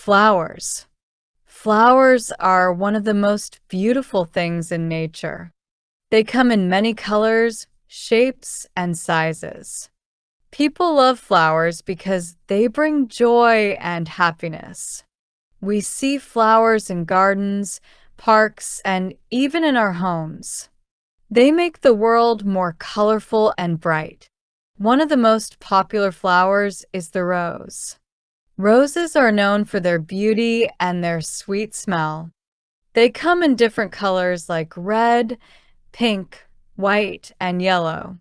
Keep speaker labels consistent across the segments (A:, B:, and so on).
A: Flowers. Flowers are one of the most beautiful things in nature. They come in many colors, shapes, and sizes. People love flowers because they bring joy and happiness. We see flowers in gardens, parks, and even in our homes. They make the world more colorful and bright. One of the most popular flowers is the rose. Roses are known for their beauty and their sweet smell. They come in different colors like red, pink, white, and yellow.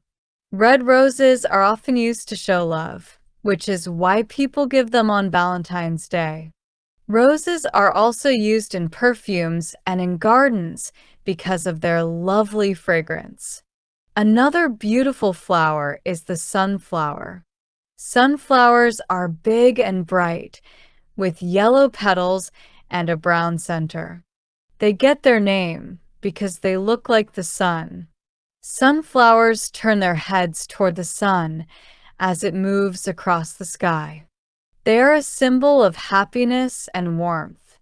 A: Red roses are often used to show love, which is why people give them on Valentine's Day. Roses are also used in perfumes and in gardens because of their lovely fragrance. Another beautiful flower is the sunflower. Sunflowers are big and bright, with yellow petals and a brown center. They get their name because they look like the sun. Sunflowers turn their heads toward the sun as it moves across the sky. They are a symbol of happiness and warmth.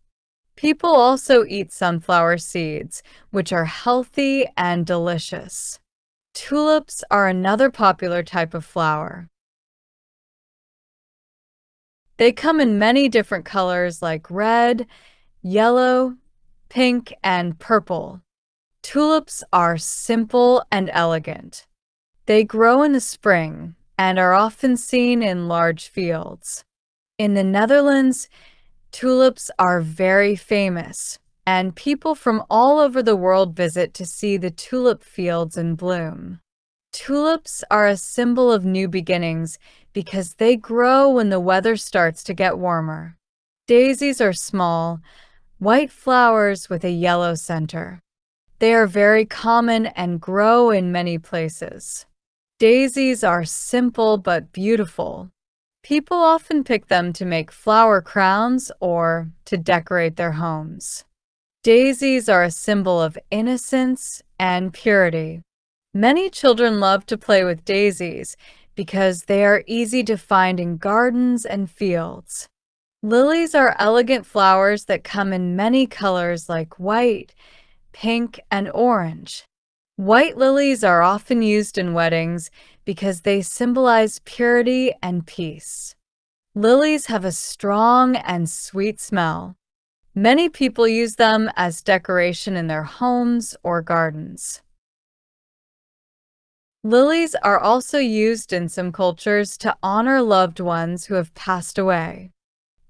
A: People also eat sunflower seeds, which are healthy and delicious. Tulips are another popular type of flower. They come in many different colors like red, yellow, pink, and purple. Tulips are simple and elegant. They grow in the spring and are often seen in large fields. In the Netherlands, tulips are very famous, and people from all over the world visit to see the tulip fields in bloom. Tulips are a symbol of new beginnings because they grow when the weather starts to get warmer. Daisies are small, white flowers with a yellow center. They are very common and grow in many places. Daisies are simple but beautiful. People often pick them to make flower crowns or to decorate their homes. Daisies are a symbol of innocence and purity. Many children love to play with daisies because they are easy to find in gardens and fields. Lilies are elegant flowers that come in many colors like white, pink, and orange. White lilies are often used in weddings because they symbolize purity and peace. Lilies have a strong and sweet smell. Many people use them as decoration in their homes or gardens. Lilies are also used in some cultures to honor loved ones who have passed away.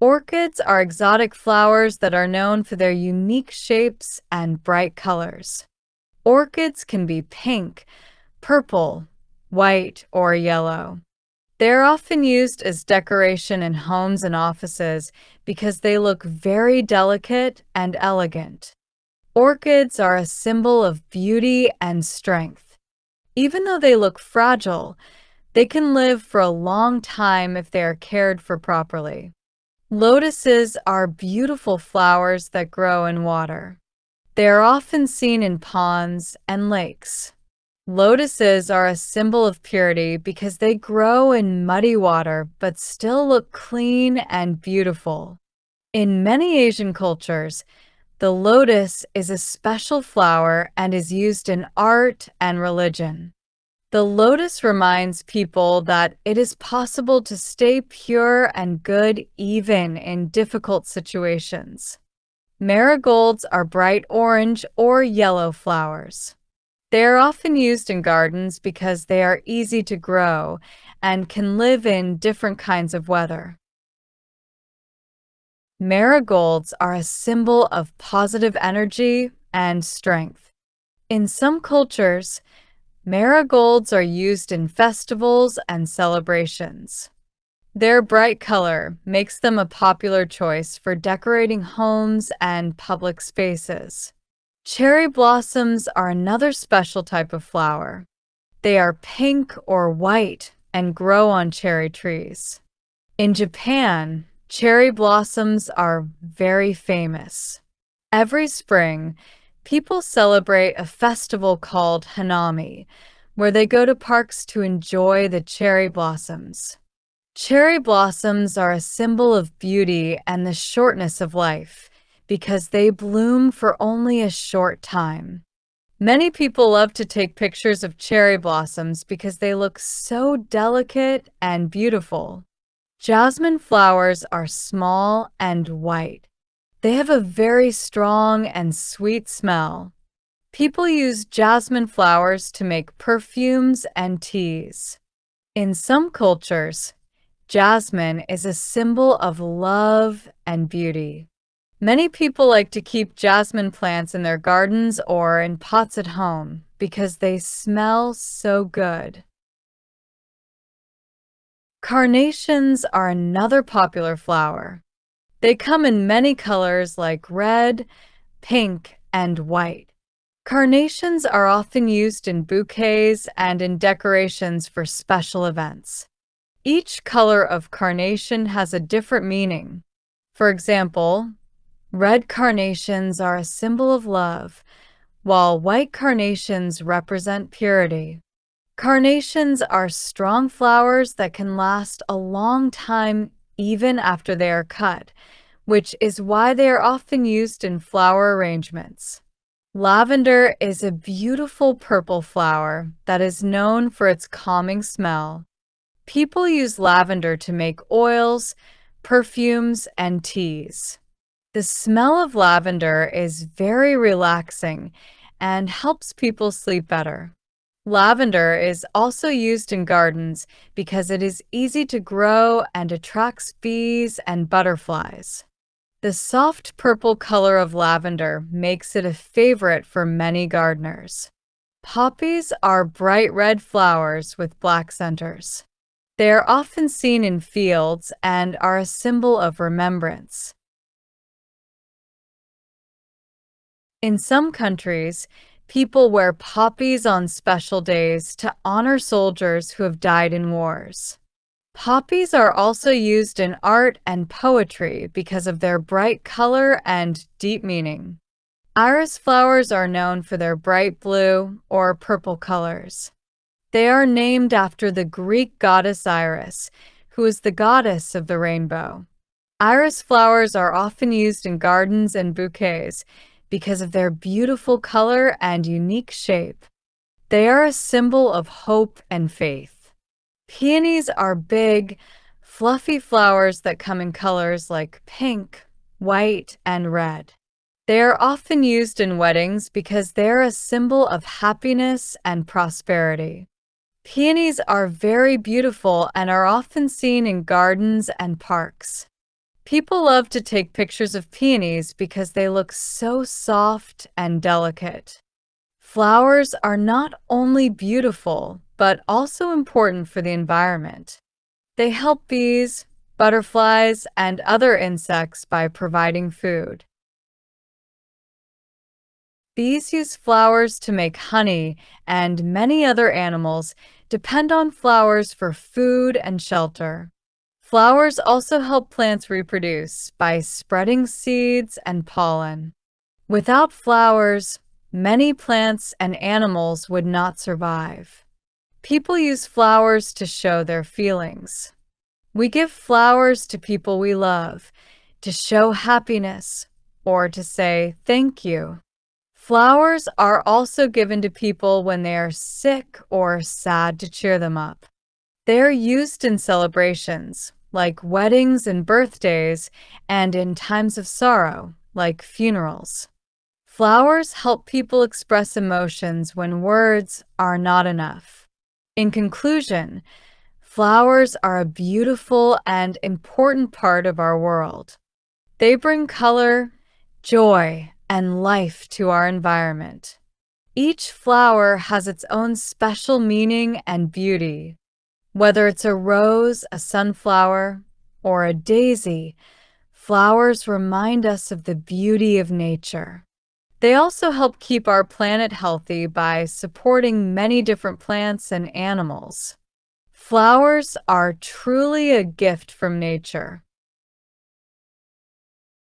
A: Orchids are exotic flowers that are known for their unique shapes and bright colors. Orchids can be pink, purple, white, or yellow. They are often used as decoration in homes and offices because they look very delicate and elegant. Orchids are a symbol of beauty and strength. Even though they look fragile, they can live for a long time if they are cared for properly. Lotuses are beautiful flowers that grow in water. They are often seen in ponds and lakes. Lotuses are a symbol of purity because they grow in muddy water but still look clean and beautiful. In many Asian cultures, the lotus is a special flower and is used in art and religion. The lotus reminds people that it is possible to stay pure and good even in difficult situations. Marigolds are bright orange or yellow flowers. They are often used in gardens because they are easy to grow and can live in different kinds of weather. Marigolds are a symbol of positive energy and strength. In some cultures, marigolds are used in festivals and celebrations. Their bright color makes them a popular choice for decorating homes and public spaces. Cherry blossoms are another special type of flower. They are pink or white and grow on cherry trees. In Japan, cherry blossoms are very famous. Every spring, people celebrate a festival called Hanami, where they go to parks to enjoy the cherry blossoms. Cherry blossoms are a symbol of beauty and the shortness of life because they bloom for only a short time. Many people love to take pictures of cherry blossoms because they look so delicate and beautiful. Jasmine flowers are small and white. They have a very strong and sweet smell. People use jasmine flowers to make perfumes and teas. In some cultures, jasmine is a symbol of love and beauty. Many people like to keep jasmine plants in their gardens or in pots at home because they smell so good. Carnations are another popular flower. They come in many colors like red, pink, and white. Carnations are often used in bouquets and in decorations for special events. Each color of carnation has a different meaning. For example, red carnations are a symbol of love, while white carnations represent purity. Carnations are strong flowers that can last a long time even after they are cut, which is why they are often used in flower arrangements. Lavender is a beautiful purple flower that is known for its calming smell. People use lavender to make oils, perfumes, and teas. The smell of lavender is very relaxing and helps people sleep better. Lavender is also used in gardens because it is easy to grow and attracts bees and butterflies. The soft purple color of lavender makes it a favorite for many gardeners. Poppies are bright red flowers with black centers. They are often seen in fields and are a symbol of remembrance. In some countries, people wear poppies on special days to honor soldiers who have died in wars. Poppies are also used in art and poetry because of their bright color and deep meaning. Iris flowers are known for their bright blue or purple colors. They are named after the Greek goddess Iris, who is the goddess of the rainbow. Iris flowers are often used in gardens and bouquets because of their beautiful color and unique shape. They are a symbol of hope and faith. Peonies are big, fluffy flowers that come in colors like pink, white, and red. They are often used in weddings because they are a symbol of happiness and prosperity. Peonies are very beautiful and are often seen in gardens and parks. People love to take pictures of peonies because they look so soft and delicate. Flowers are not only beautiful, but also important for the environment. They help bees, butterflies, and other insects by providing food. Bees use flowers to make honey, and many other animals depend on flowers for food and shelter. Flowers also help plants reproduce by spreading seeds and pollen. Without flowers, many plants and animals would not survive. People use flowers to show their feelings. We give flowers to people we love, to show happiness, or to say thank you. Flowers are also given to people when they are sick or sad to cheer them up. They are used in celebrations, like weddings and birthdays, and in times of sorrow, like funerals. Flowers help people express emotions when words are not enough. In conclusion, flowers are a beautiful and important part of our world. They bring color, joy, and life to our environment. Each flower has its own special meaning and beauty. Whether it's a rose, a sunflower, or a daisy, flowers remind us of the beauty of nature. They also help keep our planet healthy by supporting many different plants and animals. Flowers are truly a gift from nature.